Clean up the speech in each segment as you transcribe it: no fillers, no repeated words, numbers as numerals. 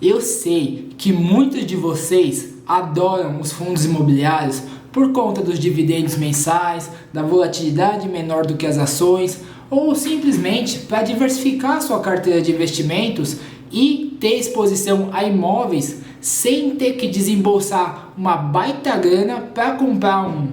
Eu sei que muitos de vocês adoram os fundos imobiliários por conta dos dividendos mensais, da volatilidade menor do que as ações, ou simplesmente para diversificar sua carteira de investimentos e ter exposição a imóveis sem ter que desembolsar uma baita grana para comprar um.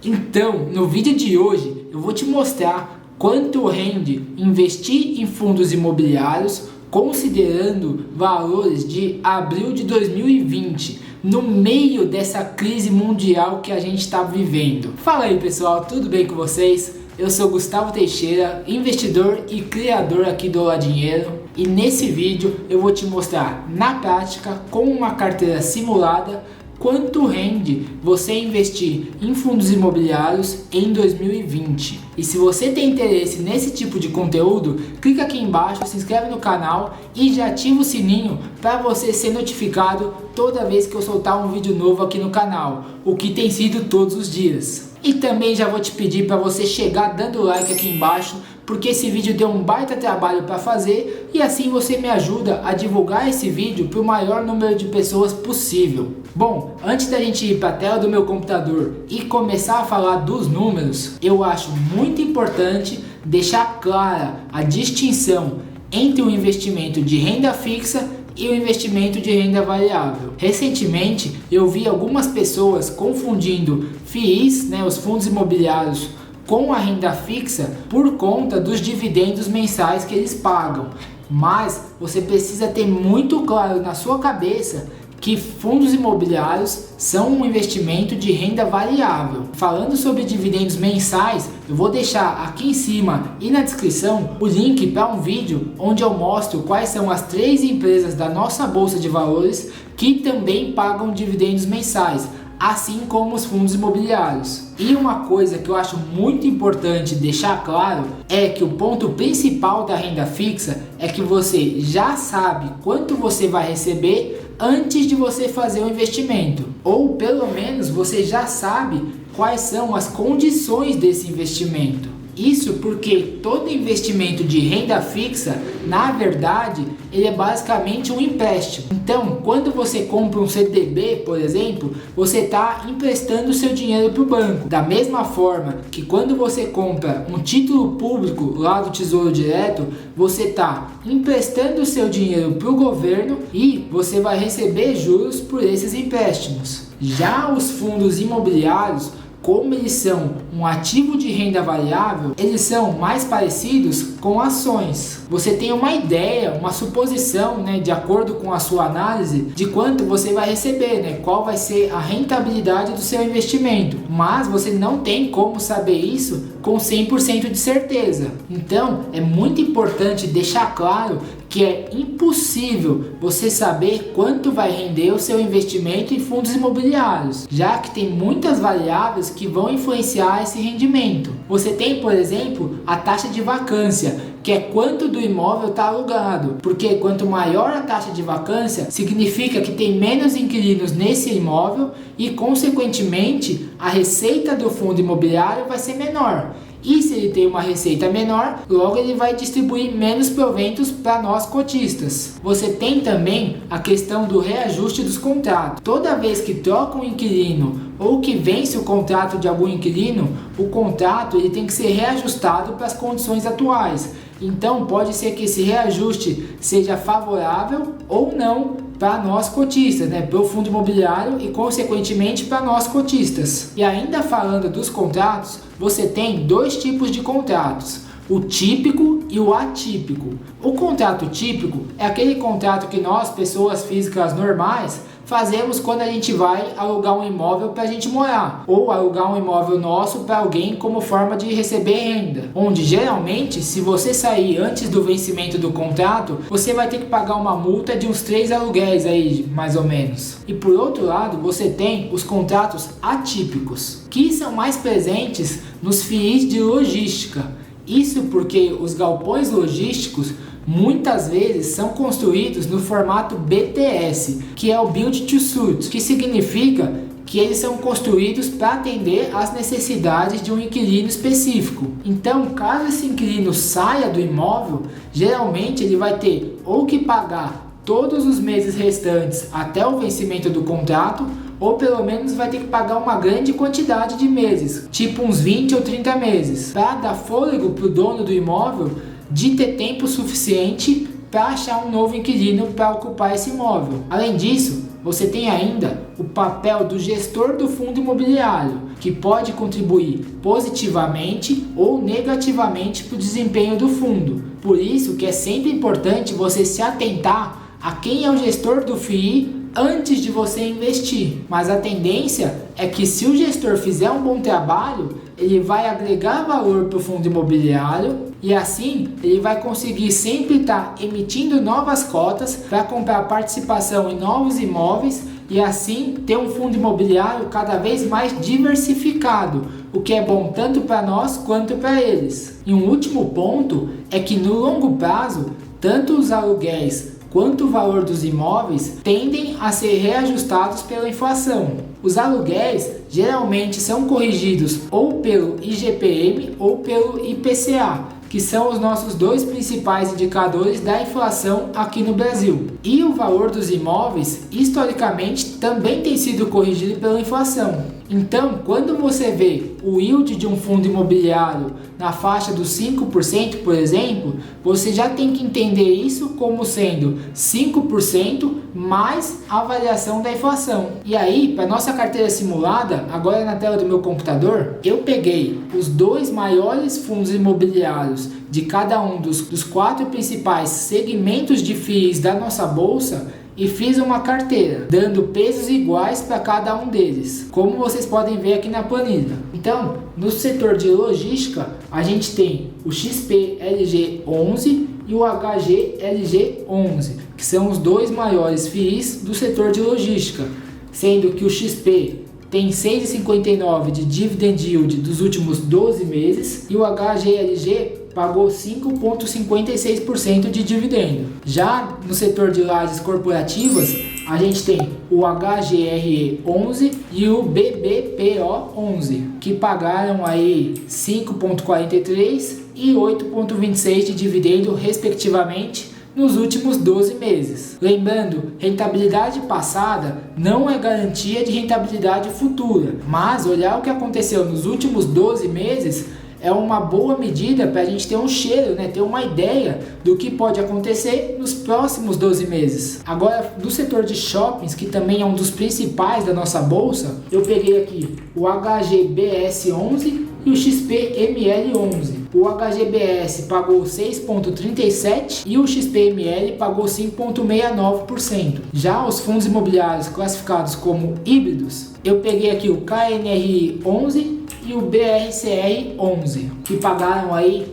Então, no vídeo de hoje, eu vou te mostrar quanto rende investir em fundos imobiliários considerando valores de abril de 2020, no meio dessa crise mundial que a gente está vivendo. Fala aí pessoal, tudo bem com vocês? Eu sou Gustavo Teixeira, investidor e criador aqui do Olá Dinheiro, e nesse vídeo eu vou te mostrar na prática, com uma carteira simulada, quanto rende você investir em fundos imobiliários em 2020. E se você tem interesse nesse tipo de conteúdo, clica aqui embaixo, se inscreve no canal e já ativa o sininho para você ser notificado toda vez que eu soltar um vídeo novo aqui no canal, o que tem sido todos os dias. E também já vou te pedir para você chegar dando like aqui embaixo, porque esse vídeo deu um baita trabalho para fazer e assim você me ajuda a divulgar esse vídeo para o maior número de pessoas possível. Bom, antes da gente ir para a tela do meu computador e começar a falar dos números, eu acho muito importante deixar clara a distinção entre o investimento de renda fixa e o investimento de renda variável. Recentemente eu vi algumas pessoas confundindo FIIs, os fundos imobiliários, com a renda fixa por conta dos dividendos mensais que eles pagam. Mas você precisa ter muito claro na sua cabeça que fundos imobiliários são um investimento de renda variável. Falando sobre dividendos mensais, eu vou deixar aqui em cima e na descrição o link para um vídeo onde eu mostro quais são as 3 empresas da nossa bolsa de valores que também pagam dividendos mensais, assim como os fundos imobiliários. E uma coisa que eu acho muito importante deixar claro é que o ponto principal da renda fixa é que você já sabe quanto você vai receber antes de você fazer o investimento, ou pelo menos você já sabe quais são as condições desse investimento. Isso porque todo investimento de renda fixa, na verdade, ele é basicamente um empréstimo. Então, quando você compra um CDB, por exemplo, você está emprestando o seu dinheiro para o banco. Da mesma forma que quando você compra um título público lá do Tesouro Direto, você está emprestando o seu dinheiro para o governo e você vai receber juros por esses empréstimos. Já os fundos imobiliários, como eles são um ativo de renda variável, eles são mais parecidos com ações. Você tem uma ideia, uma suposição, de acordo com a sua análise, de quanto você vai receber, qual vai ser a rentabilidade do seu investimento. Mas você não tem como saber isso com 100% de certeza. Então, é muito importante deixar claro que é impossível você saber quanto vai render o seu investimento em fundos imobiliários, já que tem muitas variáveis que vão influenciar esse rendimento. Você tem, por exemplo, a taxa de vacância, que é quanto do imóvel está alugado, porque quanto maior a taxa de vacância, significa que tem menos inquilinos nesse imóvel e, consequentemente, a receita do fundo imobiliário vai ser menor. E se ele tem uma receita menor, logo ele vai distribuir menos proventos para nós cotistas. Você tem também a questão do reajuste dos contratos. Toda vez que troca um inquilino ou que vence o contrato de algum inquilino, o contrato ele tem que ser reajustado para as condições atuais. Então pode ser que esse reajuste seja favorável ou não para nós cotistas, para o fundo imobiliário e consequentemente para nós cotistas. E ainda falando dos contratos, você tem 2 tipos de contratos: o típico e o atípico. O contrato típico é aquele contrato que nós, pessoas físicas normais, fazemos quando a gente vai alugar um imóvel para a gente morar, ou alugar um imóvel nosso para alguém como forma de receber renda, onde geralmente, se você sair antes do vencimento do contrato, você vai ter que pagar uma multa de uns 3 aluguéis aí, mais ou menos. E por outro lado, você tem os contratos atípicos, que são mais presentes nos FIIs de logística. Isso porque os galpões logísticos muitas vezes são construídos no formato BTS, que é o Build to Suit, que significa que eles são construídos para atender às necessidades de um inquilino específico. Então, caso esse inquilino saia do imóvel, geralmente ele vai ter ou que pagar todos os meses restantes até o vencimento do contrato, ou pelo menos vai ter que pagar uma grande quantidade de meses, tipo uns 20 ou 30 meses, para dar fôlego para o dono do imóvel de ter tempo suficiente para achar um novo inquilino para ocupar esse imóvel. Além disso, você tem ainda o papel do gestor do fundo imobiliário, que pode contribuir positivamente ou negativamente para o desempenho do fundo. Por isso que é sempre importante você se atentar a quem é o gestor do FII antes de você investir. Mas a tendência é que, se o gestor fizer um bom trabalho, ele vai agregar valor para o fundo imobiliário e assim ele vai conseguir sempre estar emitindo novas cotas para comprar participação em novos imóveis e assim ter um fundo imobiliário cada vez mais diversificado, o que é bom tanto para nós quanto para eles. E um último ponto é que, no longo prazo, tanto os aluguéis quanto o valor dos imóveis tendem a ser reajustados pela inflação. Os aluguéis geralmente são corrigidos ou pelo IGPM ou pelo IPCA, que são os nossos dois principais indicadores da inflação aqui no Brasil. E o valor dos imóveis, historicamente, também tem sido corrigido pela inflação. Então, quando você vê o yield de um fundo imobiliário na faixa dos 5%, por exemplo, você já tem que entender isso como sendo 5% mais a variação da inflação. E aí, para nossa carteira simulada, agora na tela do meu computador, eu peguei os dois maiores fundos imobiliários de cada um dos 4 principais segmentos de FIIs da nossa bolsa e fiz uma carteira, dando pesos iguais para cada um deles, como vocês podem ver aqui na planilha. Então, no setor de logística, a gente tem o XPLG11 e o HGLG11, que são os dois maiores FIIs do setor de logística, sendo que o XP tem 6,59 de dividend yield dos últimos 12 meses e o HGLG pagou 5,56% de dividendo. Já no setor de lajes corporativas, a gente tem o HGRE11 e o BBPO11, que pagaram aí 5,43% e 8,26% de dividendo, respectivamente, nos últimos 12 meses. Lembrando, rentabilidade passada não é garantia de rentabilidade futura, mas olhar o que aconteceu nos últimos 12 meses é uma boa medida para a gente ter um cheiro, ter uma ideia do que pode acontecer nos próximos 12 meses. Agora, do setor de shoppings, que também é um dos principais da nossa bolsa, eu peguei aqui o HGBS11 e o XPML11. O HGBS pagou 6,37% e o XPML pagou 5,69%. Já os fundos imobiliários classificados como híbridos, eu peguei aqui o KNRI11 e o BRCR11, que pagaram aí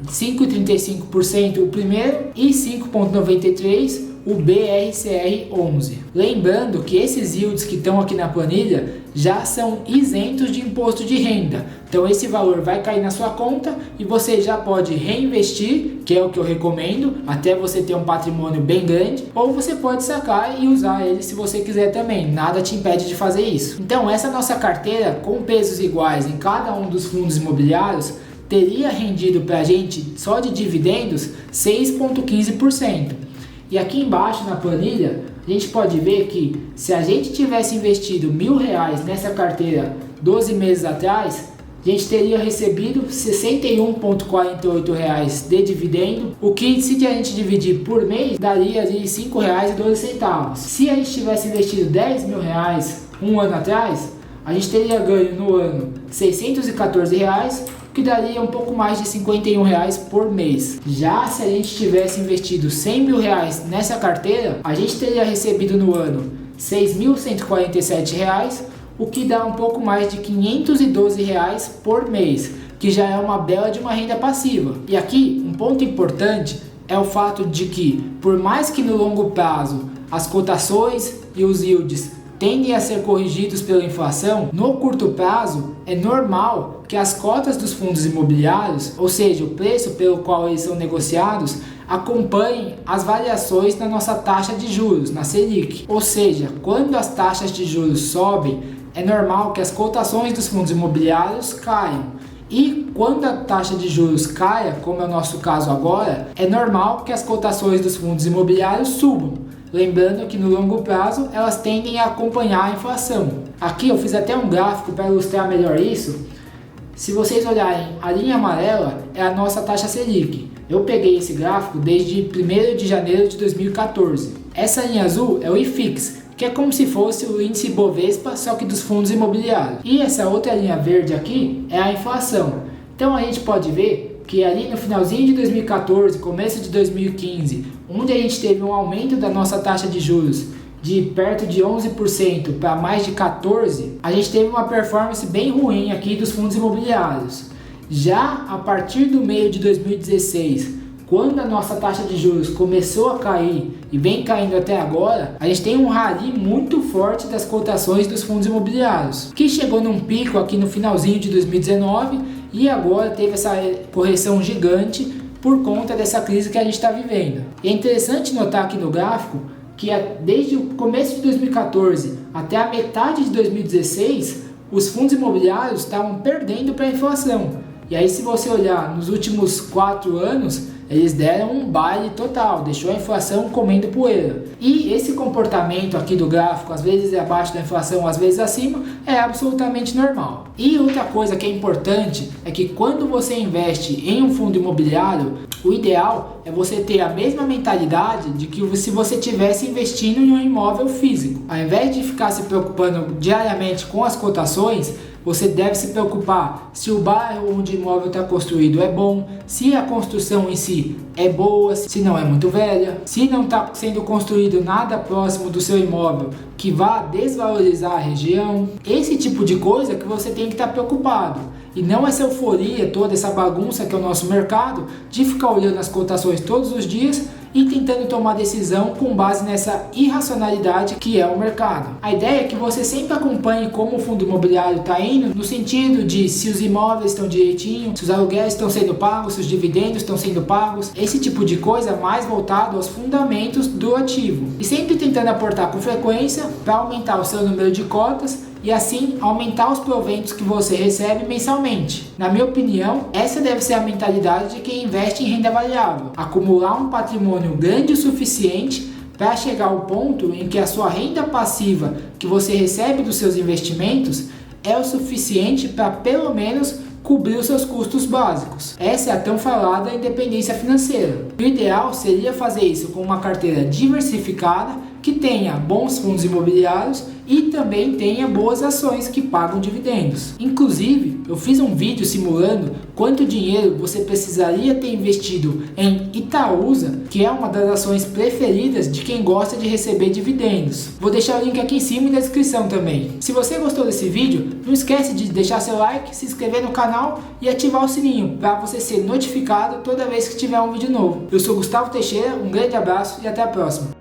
5,35% o primeiro e 5,93% o BRCR11. Lembrando que esses yields que estão aqui na planilha já são isentos de imposto de renda. Então esse valor vai cair na sua conta e você já pode reinvestir, que é o que eu recomendo, até você ter um patrimônio bem grande, ou você pode sacar e usar ele se você quiser também. Nada te impede de fazer isso. Então essa nossa carteira com pesos iguais em cada um dos fundos imobiliários teria rendido para a gente só de dividendos 6,15%. E aqui embaixo na planilha, a gente pode ver que se a gente tivesse investido R$1.000 nessa carteira 12 meses atrás, a gente teria recebido R$ 61,48 de dividendo, o que, se a gente dividir por mês, daria ali R$ 5,12. Se a gente tivesse investido R$10.000 um ano atrás, a gente teria ganho no ano R$ 614, que daria um pouco mais de R$ 51 por mês. Já se a gente tivesse investido R$100.000 nessa carteira, a gente teria recebido no ano R$ 6.147, o que dá um pouco mais de R$ 512 por mês, que já é uma bela de uma renda passiva. E aqui, um ponto importante é o fato de que, por mais que no longo prazo as cotações e os yields tendem a ser corrigidos pela inflação, no curto prazo é normal que as cotas dos fundos imobiliários, ou seja, o preço pelo qual eles são negociados, acompanhem as variações na nossa taxa de juros, na Selic. Ou seja, quando as taxas de juros sobem, é normal que as cotações dos fundos imobiliários caiam. E quando a taxa de juros caia, como é o nosso caso agora, é normal que as cotações dos fundos imobiliários subam. Lembrando que no longo prazo elas tendem a acompanhar a inflação. Aqui eu fiz até um gráfico para ilustrar melhor isso. Se vocês olharem, a linha amarela é a nossa taxa Selic. Eu peguei esse gráfico desde 1º de janeiro de 2014. Essa linha azul é o IFIX, que é como se fosse o índice Bovespa, só que dos fundos imobiliários. E essa outra linha verde aqui é a inflação. Então a gente pode ver que ali no finalzinho de 2014, começo de 2015, onde a gente teve um aumento da nossa taxa de juros de perto de 11% para mais de 14%, a gente teve uma performance bem ruim aqui dos fundos imobiliários. Já a partir do meio de 2016, quando a nossa taxa de juros começou a cair e vem caindo até agora, a gente tem um rally muito forte das cotações dos fundos imobiliários, que chegou num pico aqui no finalzinho de 2019 e agora teve essa correção gigante por conta dessa crise que a gente está vivendo. E é interessante notar aqui no gráfico que desde o começo de 2014 até a metade de 2016, os fundos imobiliários estavam perdendo para a inflação. E aí, se você olhar nos últimos 4 anos, eles deram um baile total, deixou a inflação comendo poeira. E esse comportamento aqui do gráfico, às vezes é abaixo da inflação, às vezes acima, é absolutamente normal. E outra coisa que é importante é que quando você investe em um fundo imobiliário, o ideal é você ter a mesma mentalidade de que se você estivesse investindo em um imóvel físico. Ao invés de ficar se preocupando diariamente com as cotações, você deve se preocupar se o bairro onde o imóvel está construído é bom, se a construção em si é boa, se não é muito velha, se não está sendo construído nada próximo do seu imóvel que vá desvalorizar a região. Esse tipo de coisa que você tem que estar preocupado. E não essa euforia, toda essa bagunça que é o nosso mercado, de ficar olhando as cotações todos os dias e tentando tomar decisão com base nessa irracionalidade que é o mercado. A ideia é que você sempre acompanhe como o fundo imobiliário está indo, no sentido de se os imóveis estão direitinho, se os aluguéis estão sendo pagos, se os dividendos estão sendo pagos, esse tipo de coisa mais voltado aos fundamentos do ativo. E sempre tentando aportar com frequência para aumentar o seu número de cotas e assim aumentar os proventos que você recebe mensalmente. Na minha opinião, essa deve ser a mentalidade de quem investe em renda variável. Acumular um patrimônio grande o suficiente para chegar ao ponto em que a sua renda passiva que você recebe dos seus investimentos é o suficiente para pelo menos cobrir os seus custos básicos. Essa é a tão falada independência financeira. O ideal seria fazer isso com uma carteira diversificada que tenha bons fundos imobiliários e também tenha boas ações que pagam dividendos. Inclusive, eu fiz um vídeo simulando quanto dinheiro você precisaria ter investido em Itaúsa, que é uma das ações preferidas de quem gosta de receber dividendos. Vou deixar o link aqui em cima e na descrição também. Se você gostou desse vídeo, não esquece de deixar seu like, se inscrever no canal e ativar o sininho para você ser notificado toda vez que tiver um vídeo novo. Eu sou Gustavo Teixeira, um grande abraço e até a próxima.